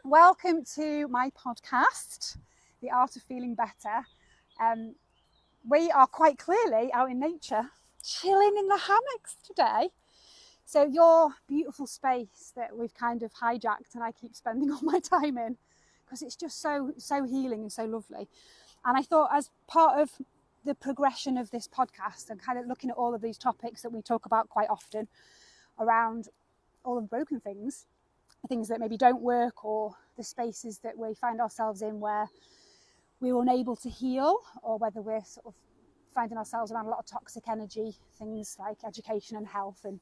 Welcome to my podcast, The Art of Feeling Better. We are quite clearly out in nature, chilling in the hammocks today. So your beautiful space that we've kind of hijacked and I keep spending all my time in, because it's just so healing and so lovely. And I thought, as part of the progression of this podcast and kind of looking at all of these topics that we talk about quite often around all of the broken things that maybe don't work, or the spaces that we find ourselves in where we're unable to heal, or whether we're sort of finding ourselves around a lot of toxic energy, things like education and health and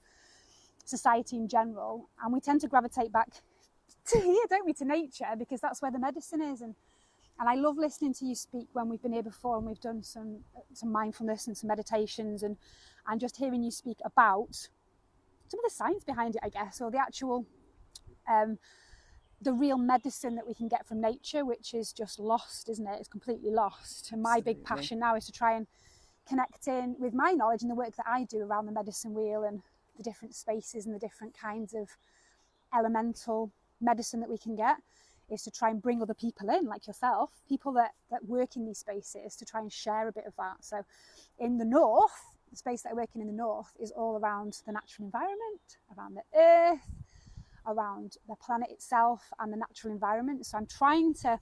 society in general. And we tend to gravitate back to here, don't we, to nature, because that's where the medicine is. And I love listening to you speak when we've been here before and we've done some mindfulness and some meditations, and just hearing you speak about some of the science behind it, I guess, or the actual the real medicine that we can get from nature, which is just lost, isn't it? It's completely lost. And my big passion now is to try and connect in with my knowledge and the work that I do around the medicine wheel and the different spaces and the different kinds of elemental medicine that we can get, is to try and bring other people in, like yourself, people that work in these spaces, to try and share a bit of that. So in the north, the space that I work in the north is all around the natural environment, around the earth, around the planet itself and the natural environment. So I'm trying to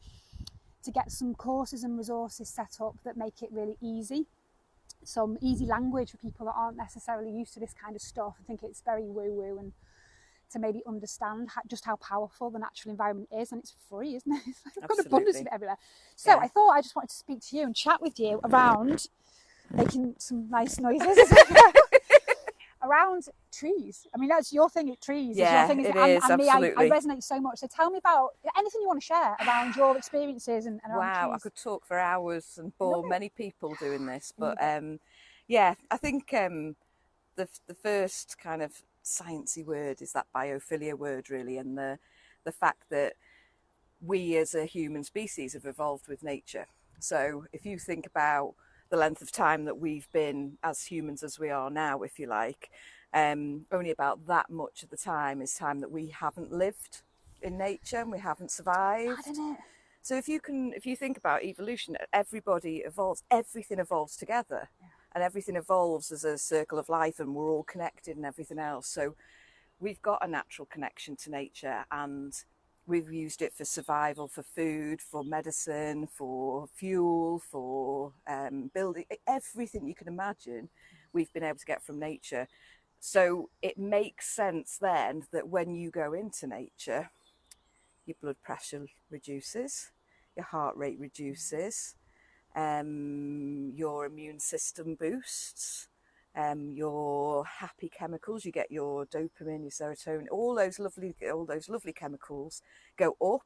get some courses and resources set up that make it really easy, some easy language for people that aren't necessarily used to this kind of stuff. I think it's very woo-woo, and to maybe understand just how powerful the natural environment is. And it's free, isn't it? It's like I've got abundance of it everywhere. So I thought I just wanted to speak to you and chat with you around making some nice noises around trees. I mean, that's your thing, trees. Yeah, your thing, it and, is, and me, absolutely. I resonate so much. So tell me about anything you want to share around your experiences and around wow, trees. I could talk for hours and bore many people doing this, but yeah, I think the first kind of sciencey word is that biophilia word, really, and the fact that we as a human species have evolved with nature. So if you think about the length of time that we've been as humans as we are now, if you like, only about that much of the time is time that we haven't lived in nature and we haven't survived. So if you think about evolution, everybody evolves, everything evolves together, and everything evolves as a circle of life, and we're all connected and everything else. So we've got a natural connection to nature, and we've used it for survival, for food, for medicine, for fuel, for building, everything you can imagine we've been able to get from nature. So it makes sense then that when you go into nature, your blood pressure reduces, your heart rate reduces, your immune system boosts, your happy chemicals, you get your dopamine, your serotonin, all those lovely chemicals go up,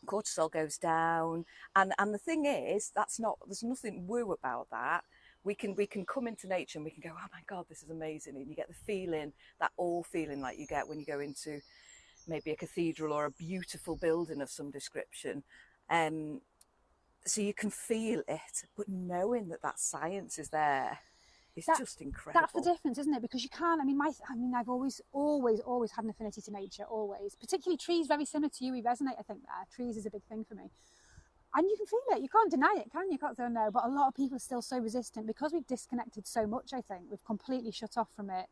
cortisol goes down, and the thing is, there's nothing woo about that. We can come into nature and we can go, oh my God, this is amazing, and you get the feeling, that awe feeling like you get when you go into maybe a cathedral or a beautiful building of some description. So you can feel it, but knowing that science is there is just incredible. That's the difference, isn't it? Because you can't. I mean, I've always had an affinity to nature. Always, particularly trees. Very similar to you, we resonate. I think trees is a big thing for me, and you can feel it. You can't deny it, can you? You can't say no. But a lot of people are still so resistant because we've disconnected so much. I think we've completely shut off from it.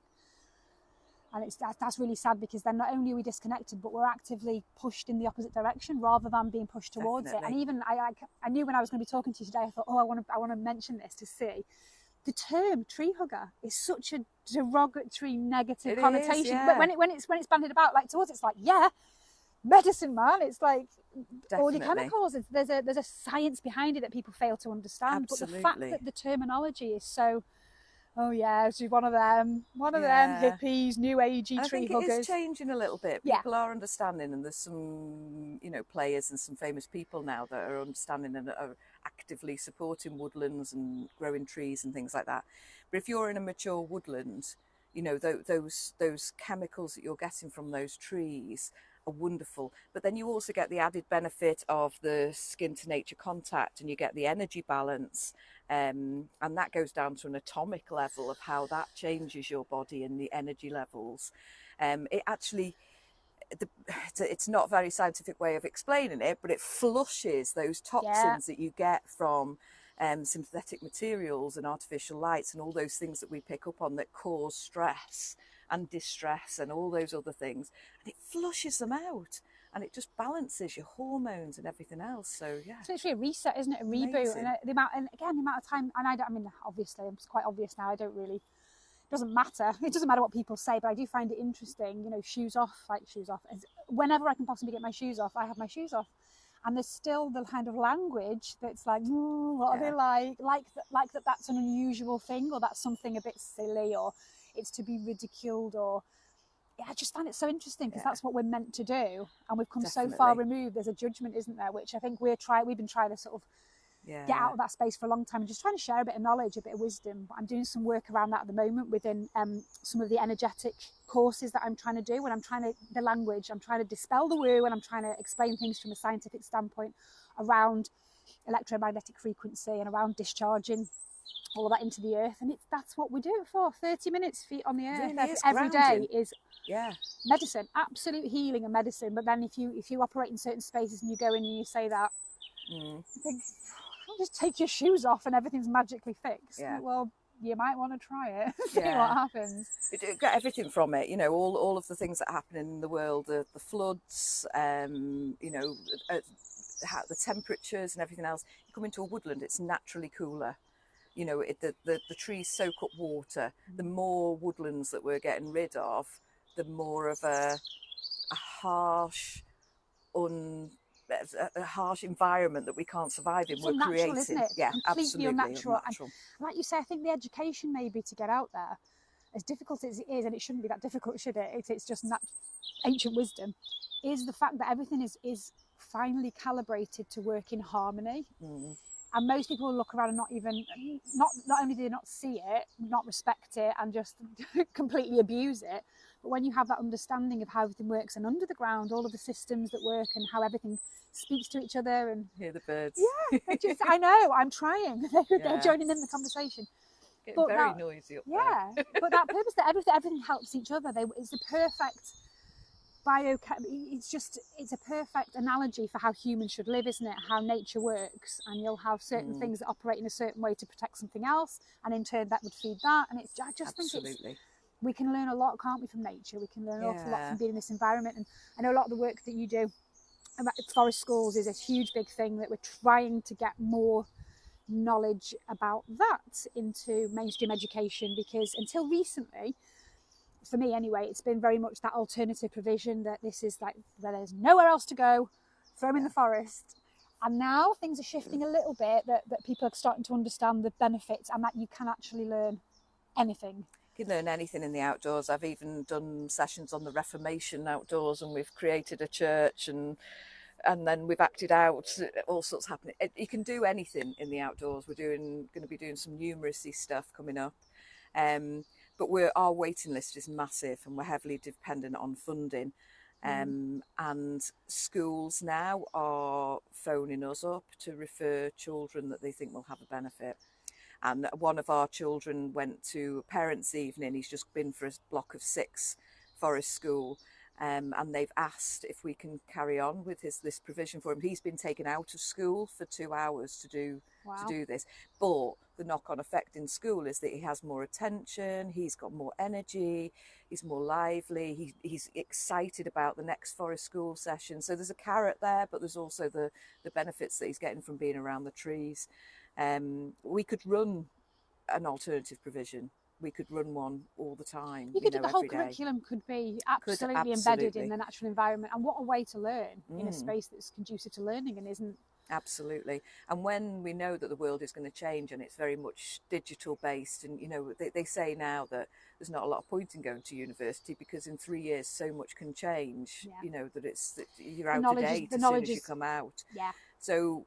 And that's really sad, because then not only are we disconnected, but we're actively pushed in the opposite direction rather than being pushed towards it. And even I knew when I was going to be talking to you today, I thought, I want to mention this to see. The term tree hugger is such a derogatory, negative connotation. But when it's bandied about like towards, it's like, medicine, man. It's like all your chemicals. There's a science behind it that people fail to understand. Absolutely. But the fact that the terminology is so, she's one of them hippies, new agey tree huggers. I think it is changing a little bit. People are understanding, and there's some, players and some famous people now that are understanding and are actively supporting woodlands and growing trees and things like that. But if you're in a mature woodland, those chemicals that you're getting from those trees are wonderful. But then you also get the added benefit of the skin to nature contact, and you get the energy balance. And that goes down to an atomic level of how that changes your body and the energy levels. It actually, it's not a very scientific way of explaining it, but it flushes those toxins that you get from synthetic materials and artificial lights and all those things that we pick up on that cause stress and distress and all those other things, and it flushes them out, and it just balances your hormones and everything else. So yeah, so it's really a reset, isn't it? A reboot. amazing. And the amount of time, and I mean, obviously it's quite obvious now, I don't really, it doesn't matter what people say, but I do find it interesting, you know, shoes off. Whenever I can possibly get my shoes off, I have my shoes off. And there's still the kind of language that's like, what are they like that's an unusual thing, or that's something a bit silly, or it's to be ridiculed, or I just find it so interesting, because that's what we're meant to do, and we've come so far removed. There's a judgment, isn't there, which I think we've been trying to sort of get out of that space for a long time, and just trying to share a bit of knowledge, a bit of wisdom. But I'm doing some work around that at the moment within some of the energetic courses that I'm trying to do, and I'm trying to dispel the woo, and I'm trying to explain things from a scientific standpoint around electromagnetic frequency and around discharging all of that into the earth. And that's what we do it for. 30 minutes, feet on the earth, really every day is yeah, medicine, absolute healing and medicine. But then if you operate in certain spaces and you go in and you say that, I think, just take your shoes off and everything's magically fixed. Yeah. Well, you might want to try it, see what happens. You get everything from it, you know, all of the things that happen in the world, the floods, you know, the temperatures and everything else. You come into a woodland, it's naturally cooler. You know, the trees soak up water. The more woodlands that we're getting rid of, the more of a harsh, a harsh environment that we can't survive in. We're creating, isn't it? Yeah, completely absolutely unnatural. And like you say, I think the education maybe to get out there, as difficult as it is, and it shouldn't be that difficult, should it? It's just ancient wisdom, is the fact that everything is finely calibrated to work in harmony. And most people will look around and not only do they not see it, not respect it, and just completely abuse it, but when you have that understanding of how everything works, and under the ground, all of the systems that work, and how everything speaks to each other, and hear the birds. Yeah, I know, I'm trying. They're joining in the conversation. Getting very noisy up there. Yeah, but that purpose that everything helps each other. It's the perfect it's a perfect analogy for how humans should live, isn't it? How nature works, and you'll have certain things that operate in a certain way to protect something else, and in turn that would feed that. And I just think we can learn a lot, can't we, from nature? We can learn an awful lot from being in this environment. And I know a lot of the work that you do about forest schools is a huge big thing, that we're trying to get more knowledge about that into mainstream education, because until recently, for me anyway, it's been very much that alternative provision, that this is like, where there's nowhere else to go, throw them in the forest. And now things are shifting a little bit, that people are starting to understand the benefits, and that you can actually learn anything. You can learn anything in the outdoors. I've even done sessions on the Reformation outdoors, and we've created a church, and then we've acted out, all sorts happening. You can do anything in the outdoors. We're going to be doing some numeracy stuff coming up. But our waiting list is massive, and we're heavily dependent on funding. And schools now are phoning us up to refer children that they think will have a benefit. And one of our children went to a parents' evening. He's just been for a block of 6 forest school. And they've asked if we can carry on with this provision for him. He's been taken out of school for 2 hours to do this. But the knock-on effect in school is that he has more attention, he's got more energy, he's more lively, he's excited about the next forest school session. So there's a carrot there, but there's also the benefits that he's getting from being around the trees. We could run an alternative provision. We could run one all the time. You could do the whole curriculum could be absolutely embedded in the natural environment. And what a way to learn in a space that's conducive to learning and isn't. Absolutely. And when we know that the world is going to change, and it's very much digital based, and you know, they say now that there's not a lot of point in going to university, because in 3 years so much can change. You know, that you're out of date as soon as you come out. So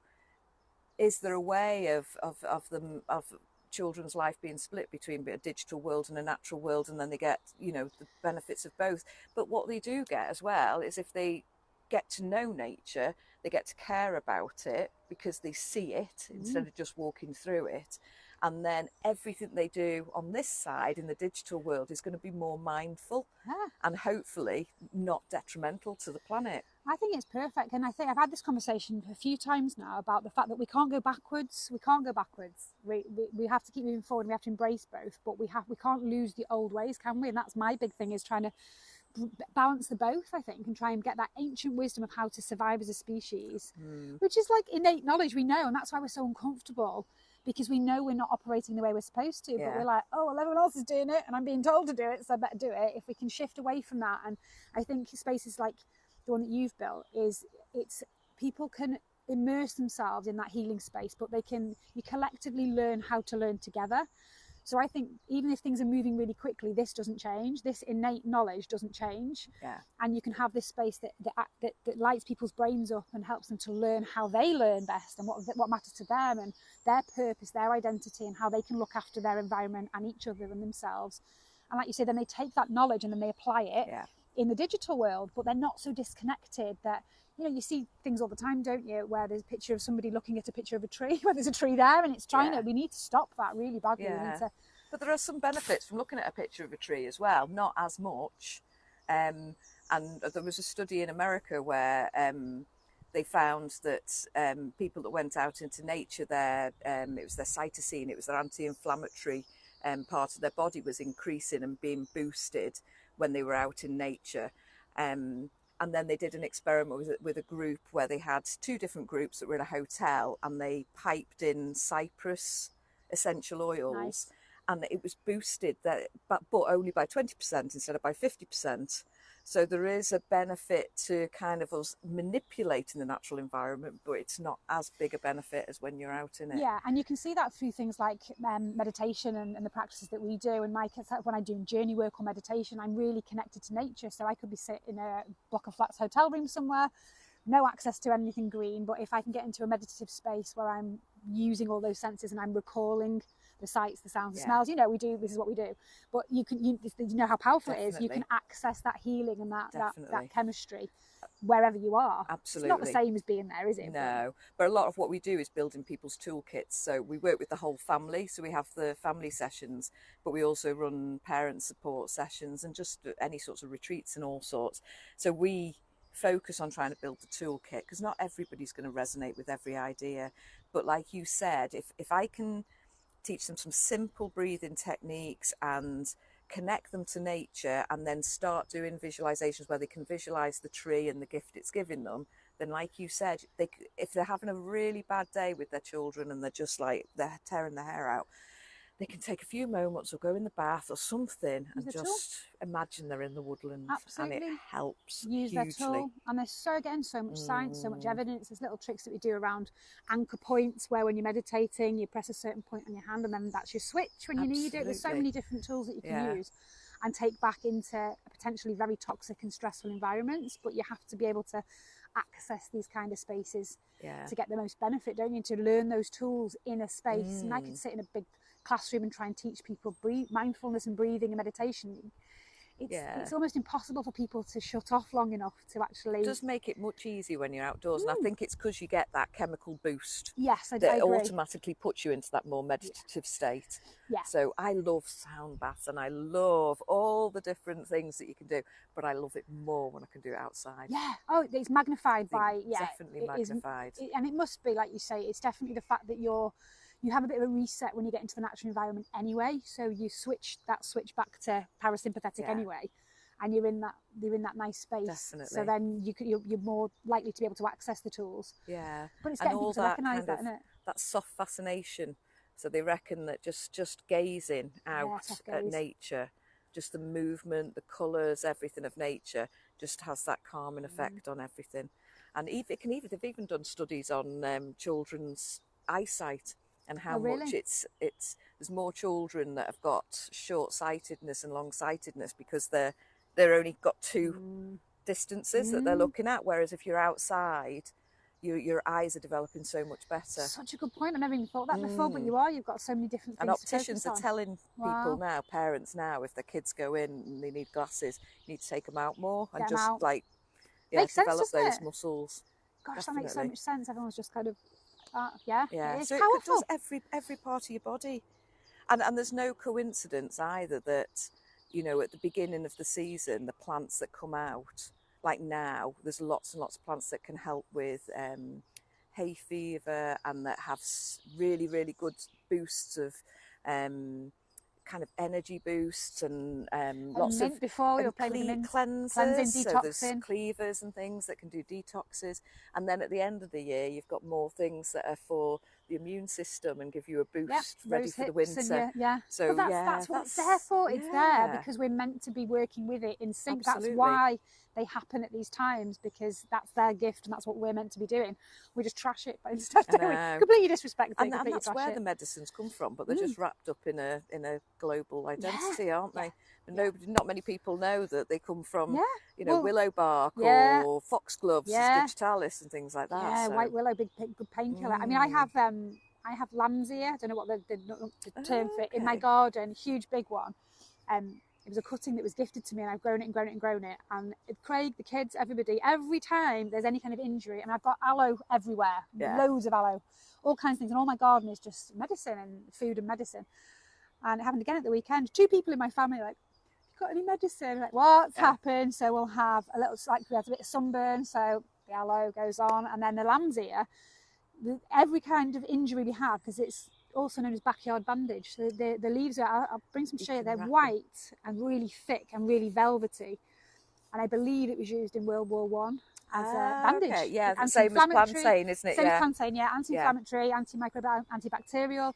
is there a way of children's life being split between a digital world and a natural world, and then they get, you know, the benefits of both? But what they do get as well is, if they get to know nature, they get to care about it because they see it instead of just walking through it. And then everything they do on this side in the digital world is going to be more mindful and hopefully not detrimental to the planet. I think it's perfect, and I think I've had this conversation a few times now about the fact that we can't go backwards. We can't go backwards. We have to keep moving forward. And we have to embrace both, but we can't lose the old ways, can we? And that's my big thing, is trying to balance the both, I think, and try and get that ancient wisdom of how to survive as a species, which is like innate knowledge we know, and that's why we're so uncomfortable, because we know we're not operating the way we're supposed to, but we're like, oh, well, everyone else is doing it and I'm being told to do it, so I better do it. If we can shift away from that, and I think spaces like the one that you've built, it's people can immerse themselves in that healing space, but you collectively learn how to learn together. So I think even if things are moving really quickly, this doesn't change. This innate knowledge doesn't change. And you can have this space that lights people's brains up and helps them to learn how they learn best, and what matters to them, and their purpose, their identity, and how they can look after their environment and each other and themselves. And like you say, then they take that knowledge and then they apply it in the digital world, but they're not so disconnected that, you know, you see things all the time, don't you, where there's a picture of somebody looking at a picture of a tree, where there's a tree there and it's trying to, we need to stop that really badly. We need to... But there are some benefits from looking at a picture of a tree as well, not as much. And there was a study in America where they found that people that went out into nature, it was their cytosine, it was their anti-inflammatory part of their body was increasing and being boosted when they were out in nature. And then they did an experiment with a group where they had two different groups that were in a hotel, and they piped in cypress essential oils, and it was boosted, but only by 20% instead of by 50%. So there is a benefit to kind of us manipulating the natural environment, but it's not as big a benefit as when you're out in it. Yeah, and you can see that through things like meditation and the practices that we do. And when I do journey work or meditation, I'm really connected to nature. So I could be sitting in a block of flats hotel room somewhere, no access to anything green, but if I can get into a meditative space where I'm using all those senses and I'm recalling the sights, the sounds, the smells, you know, this is what we do, but you know how powerful it is. You can access that healing and that chemistry wherever you are. Absolutely. It's not the same as being there, is it? No, but a lot of what we do is building people's toolkits. So we work with the whole family, so we have the family sessions, but we also run parent support sessions and just any sorts of retreats and all sorts. So we focus on trying to build the toolkit, because not everybody's going to resonate with every idea, but like you said, if I can teach them some simple breathing techniques and connect them to nature, and then start doing visualizations where they can visualize the tree and the gift it's giving them, then like you said, if they're having a really bad day with their children and they're just like, they're tearing their hair out, they can take a few moments or go in the bath or something and just imagine they're in the woodland. Absolutely. And it helps Use hugely. their tool. And there's so much science, so much evidence. There's little tricks that we do around anchor points, where when you're meditating, you press a certain point on your hand and then that's your switch when you need it. There's so many different tools that you can use and take back into potentially very toxic and stressful environments, but you have to be able to access these kind of spaces to get the most benefit, don't you, to learn those tools in a space. And I could sit in a big classroom and try and teach people mindfulness and breathing and meditation. It's almost impossible for people to shut off long enough to actually... It does make it much easier when you're outdoors, and I think it's because you get that chemical boost. Yes, I that agree. Automatically puts you into that more meditative state. Yeah. So I love sound baths and I love all the different things that you can do, but I love it more when I can do it outside. Yeah. Oh, it's magnified by... Definitely magnified. And it must be, like you say, it's definitely the fact that you have a bit of a reset when you get into the natural environment anyway, so you switch back to parasympathetic anyway, and you're in that nice space. Definitely. So then you're more likely to be able to access the tools. Yeah. But it's getting people to recognise that, isn't it? That soft fascination. So they reckon that just gazing out at nature, just the movement, the colours, everything of nature, just has that calming effect on everything. And they've even done studies on children's eyesight, and how much there's more children that have got short-sightedness and long-sightedness because they're only got two distances that they're looking at, whereas if you're outside, your eyes are developing so much better. Such a good point. I never even thought that before, but you've got so many different things. And opticians are telling people now, parents now, if their kids go in and they need glasses, you need to take them out more and Makes sense, develop doesn't those it? muscles. Gosh, Definitely. that makes so much sense. Everyone's just kind of, yeah, it is So powerful. it does every part of your body. And there's no coincidence either that, you know, at the beginning of the season, the plants that come out, like now, there's lots and lots of plants that can help with hay fever, and that have really, really good boosts of kind of energy boosts, and lots mint, of before we were playing with the mint, cleansers. cleansing, So there's detoxing. cleavers and things that can do detoxes. And then at the end of the year, you've got more things that are for the immune system and give you a boost ready for the winter. So well, that's what it's there for. It's there because we're meant to be working with it in sync. Absolutely. That's why they happen at these times, because that's their gift and that's what we're meant to be doing. We just trash it, but instead completely disrespect it. And that's where the medicines come from, but they're just wrapped up in a global identity, aren't they? And not many people know that they come from, you know, willow bark or foxgloves, digitalis, and things like that. Yeah, so. white willow, good painkiller. I mean, I have lamb's ear. I don't know what the term for it in my garden. Huge big one. It was a cutting that was gifted to me, and I've grown it and grown it and grown it. And Craig, the kids, everybody, every time there's any kind of injury, and I've got aloe everywhere, loads of aloe, all kinds of things, and all my garden is just medicine and food and medicine. And it happened again at the weekend. 2 people in my family are like, got any medicine? Like, what's happened? So we'll have a little, like, we had a bit of sunburn, so the aloe goes on, and then the lamb's ear, every kind of injury we have, because it's also known as backyard bandage. So the leaves are, I'll bring some to show you, they're white and really thick and really velvety, and I believe it was used in World War One as a bandage. Same as plantain, isn't it? Same as plantain, anti-inflammatory, antimicrobial, antibacterial.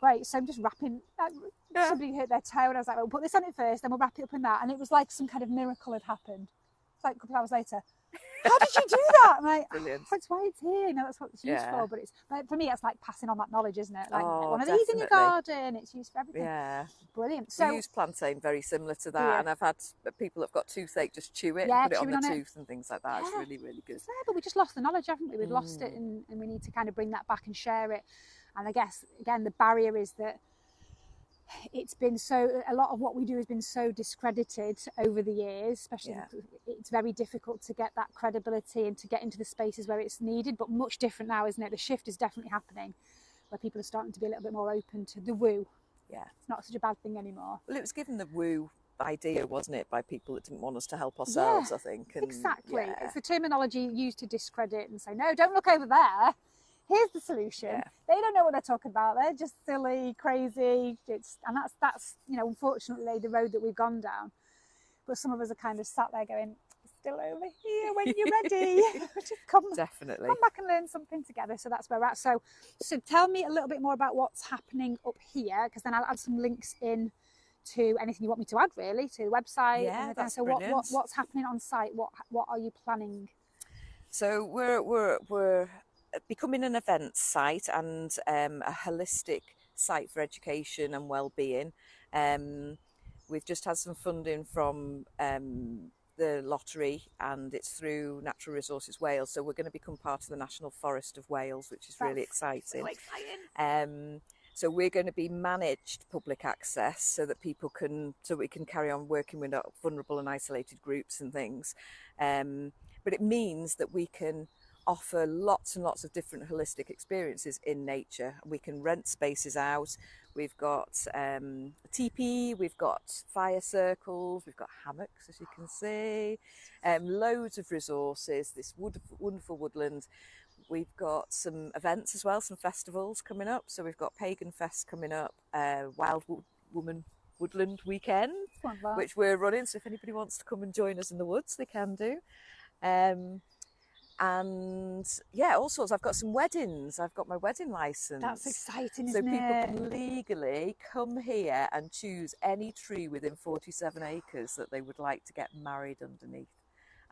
Great. So I'm just wrapping. Somebody hurt their toe, and I was like, "Well, put this on it first, then we'll wrap it up in that." And it was like some kind of miracle had happened. It's like a couple of hours later. How did you do that? I'm like, that's why it's here. You know, that's what it's used for. But for me, it's like passing on that knowledge, isn't it? Like one of these in your garden. It's used for everything. Yeah, brilliant. So we use plantain very similar to that, and I've had people that've got toothache just chew it, and put it on the tooth and things like that. It's really, really good. But we just lost the knowledge, haven't we? We've lost it, and we need to kind of bring that back and share it. And I guess again, the barrier is that it's been a lot of what we do has been so discredited over the years, especially it's very difficult to get that credibility and to get into the spaces where it's needed, but much different now, isn't it? The shift is definitely happening, where people are starting to be a little bit more open to the woo. It's not such a bad thing anymore. Well, it was given the woo idea, wasn't it, by people that didn't want us to help ourselves, I think. And exactly. It's the terminology used to discredit and say, no, don't look over there. Here's the solution. They don't know what they're talking about. They're just silly, crazy. And that's you know, unfortunately, the road that we've gone down. But some of us are kind of sat there going, still over here when you're ready. Just come back and learn something together. So that's where we're at. So tell me a little bit more about what's happening up here, because then I'll add some links in to anything you want me to add, really, to the website. That's so brilliant. what's happening on site? What are you planning? So we're becoming an events site and a holistic site for education and well-being. We've just had some funding from the lottery, and it's through Natural Resources Wales, so we're going to become part of the National Forest of Wales, which is really exciting. So exciting. So we're going to be managed public access, so that we can carry on working with vulnerable and isolated groups and things. But it means that we can offer lots and lots of different holistic experiences in nature. We can rent spaces out. We've got a teepee, we've got fire circles, we've got hammocks, as you can see, loads of resources, this wonderful woodland. We've got some events as well, some festivals coming up. So we've got Pagan Fest coming up, Wild Woman Woodland Weekend, which we're running. So if anybody wants to come and join us in the woods, they can do. And all sorts. I've got some weddings. I've got my wedding license. That's exciting, so isn't people it? can legally come here and choose any tree within 47 acres that they would like to get married underneath.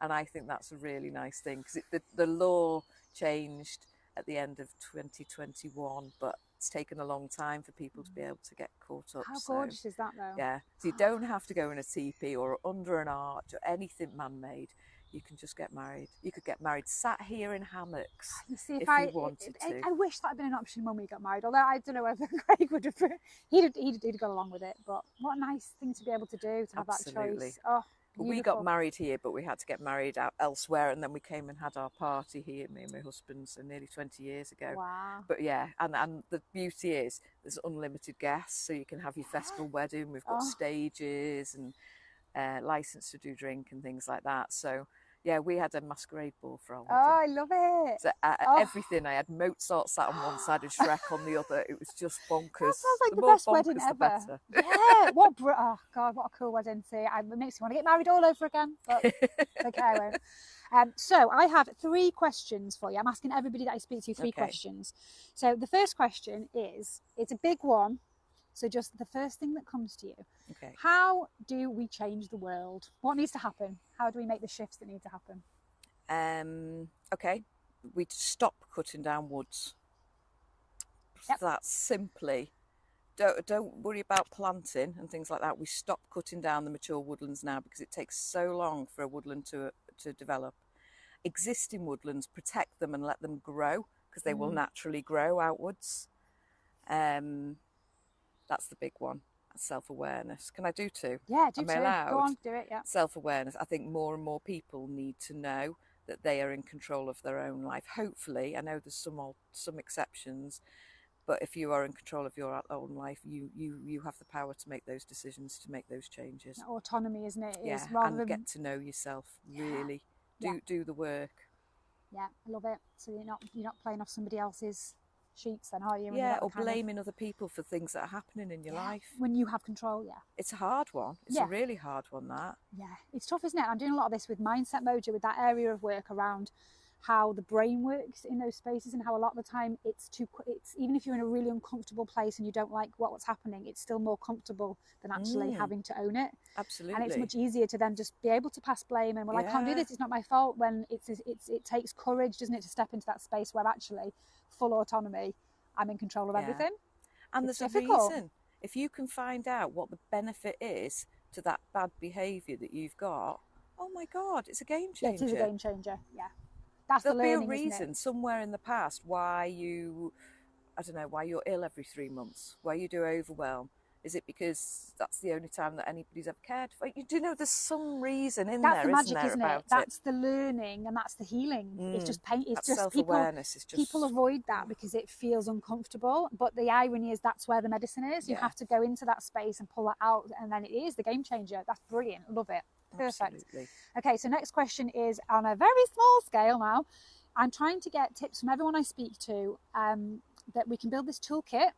And I think that's a really nice thing, because the law changed at the end of 2021, but it's taken a long time for people to be able to get caught up. How gorgeous is that, though? Yeah, so you don't have to go in a teepee or under an arch or anything man-made. You can just get married. You could get married sat here in hammocks if you wanted to. I wish that had been an option when we got married, although I don't know whether Craig would have. He'd gone along with it, but what a nice thing to be able to do, to have that choice. Oh, We got married here, but we had to get married out elsewhere, and then we came and had our party here, me and my husband, so nearly 20 years ago. Wow. But yeah, and the beauty is there's unlimited guests, so you can have your festival wedding. We've got stages and license to do drink and things like that. So yeah, we had a masquerade ball for our wedding. Oh, I love it. So everything. I had Mozart sat on one side and Shrek on the other. It was just bonkers. That sounds like the best wedding ever. Yeah. Oh God, what a cool wedding. See, it makes me want to get married all over again. But okay, I won't. So I have 3 questions for you. I'm asking everybody that I speak to 3 questions. So the first question is, it's a big one. So just the first thing that comes to you. Okay. How do we change the world? What needs to happen? How do we make the shifts that need to happen? Okay. We stop cutting down woods. Yep. That's simply, don't worry about planting and things like that. We stop cutting down the mature woodlands now because it takes so long for a woodland to develop. Existing woodlands, protect them and let them grow because they will naturally grow outwards. That's the big one. Self-awareness. Can I do 2? Yeah, do Am 2. I allowed? Go on, do it, yeah. Self-awareness. I think more and more people need to know that they are in control of their own life. Hopefully, I know there's some exceptions, but if you are in control of your own life, you have the power to make those decisions, to make those changes. Autonomy, isn't it? Yeah, and get to know yourself, really. Do the work. Yeah, I love it. So you're not playing off somebody else's sheets then, are you? Yeah, or blaming other people for things that are happening in your life. When you have control, It's a hard one. It's a really hard one, that. Yeah, it's tough, isn't it? I'm doing a lot of this with Mindset Mojo, with that area of work around how the brain works in those spaces, and how a lot of the time it's even if you're in a really uncomfortable place and you don't like what's happening, it's still more comfortable than actually having to own it. Absolutely. And it's much easier to then just be able to pass blame and, well, I can't do this, it's not my fault, when it takes courage, doesn't it, to step into that space where actually full autonomy, I'm in control of everything. And there's difficult. A reason. If you can find out what the benefit is to that bad behaviour that you've got, oh my God, it's a game changer. It is a game changer, yeah. That's There'll the learning, be a reason somewhere in the past why you're ill every 3 months, why you do overwhelm. Is it because that's the only time that anybody's ever cared for you? Do you know, there's some reason in there, isn't it? That's the learning and that's the healing. It's just pain. It's just self-awareness. People avoid that because it feels uncomfortable. But the irony is that's where the medicine is. You have to go into that space and pull that out, and then it is the game changer. That's brilliant. Love it. Perfect. Absolutely. Okay, so next question is on a very small scale now. I'm trying to get tips from everyone I speak to that we can build this toolkit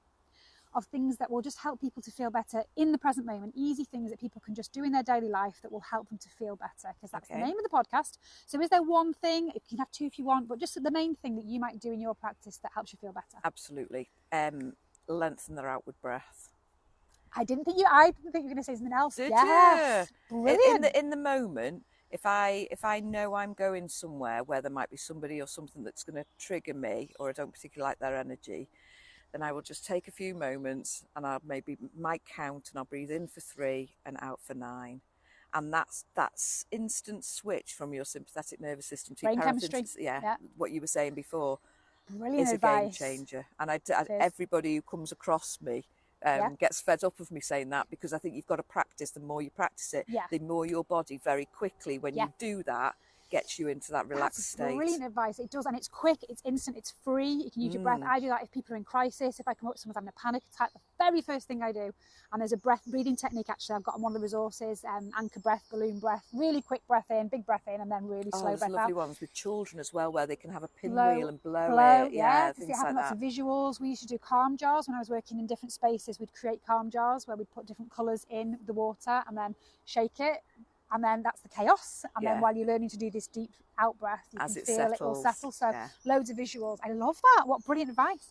of things that will just help people to feel better in the present moment, easy things that people can just do in their daily life that will help them to feel better, because that's the name of the podcast. So is there one thing, you can have 2 if you want, but just the main thing that you might do in your practice that helps you feel better? Absolutely. Lengthen their outward breath. I didn't think you were going to say something else. Did yes. you? Brilliant. In the moment, if I know I'm going somewhere where there might be somebody or something that's going to trigger me, or I don't particularly like their energy, then I will just take a few moments and I might count, and I'll breathe in for 3 and out for 9. And that's instant switch from your sympathetic nervous system to brain your chemistry. Yeah, what you were saying before. Brilliant is advice. A game changer. And everybody who comes across me gets fed up of me saying that, because I think you've got to practice. The more you practice it, the more your body very quickly, when you do that, gets you into that relaxed state. Brilliant advice. It does, and it's quick, it's instant, it's free. You can use your breath. I do that if people are in crisis. If I come up with someone's having a panic attack, the very first thing I do, and there's a breathing technique actually I've got on one of the resources, anchor breath, balloon breath, really quick breath in, big breath in, and then really slow breath out. There's lovely ones with children as well, where they can have a pinwheel and blow it. Yeah, things it having lots of visuals. We used to do calm jars when I was working in different spaces. We'd create calm jars where we'd put different colours in the water and then shake it. And then that's the chaos. And then while you're learning to do this deep out breath, you can feel it will settle. So loads of visuals. I love that. What brilliant advice.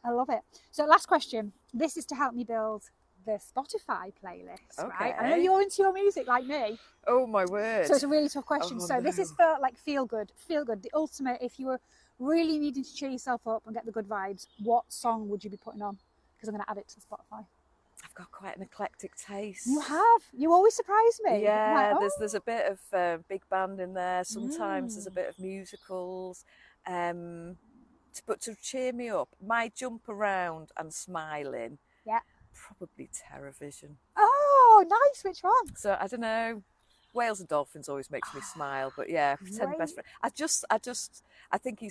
I love it. So last question. This is to help me build the Spotify playlist, right? I know you're into your music like me. Oh my word. So it's a really tough question. This is for like feel good. The ultimate, if you were really needing to cheer yourself up and get the good vibes, what song would you be putting on? Because I'm going to add it to the Spotify. I've got quite an eclectic taste. You have. You always surprise me. Yeah, there's a bit of big band in there. Sometimes there's a bit of musicals. But to cheer me up, my jump around and smiling. Yeah. Probably TerraVision. Oh, nice. Which one? So I don't know. Whales and dolphins always makes me smile, but yeah, pretend Great. best friend. I think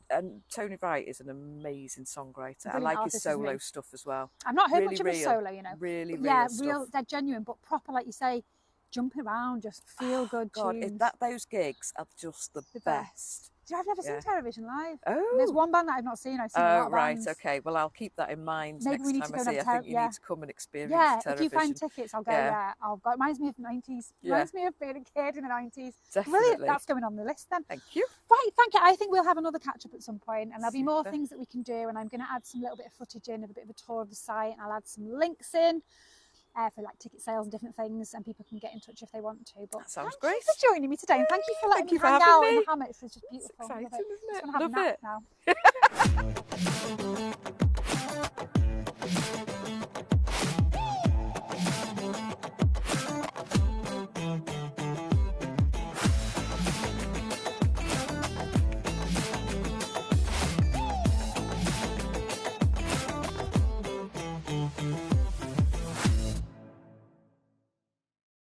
and Tony Wright is an amazing songwriter. I Brilliant like artist, his isn't solo he? stuff as well. I've not heard Really much of real, a solo, you know. really But yeah, real stuff. real, they're genuine, but proper, like you say, jumping around, just feel good God, tunes. those gigs are just the best. See, I've never seen TerraVision live. Oh. There's one band that I've not seen. I've seen a lot of right, bands. okay. Well, I'll keep that in mind Maybe next we need time to I go see you. and I think you need to come and experience TerraVision. if you find tickets, I'll go. Yeah, I'll go. It reminds me of the 90s. Reminds me of being a kid in the 90s. Definitely. Brilliant. That's going on the list then. Thank you. Right, thank you. I think we'll have another catch up at some point, and there'll be more things that we can do. And I'm going to add some little bit of footage in of a bit of a tour of the site, and I'll add some links in. For like ticket sales and different things, and people can get in touch if they want to. But that sounds thank great. you for joining me today, and thank you for letting me hang out in the hammocks. It's just beautiful. It's exciting, I love it. isn't it? Just want to have a nap now.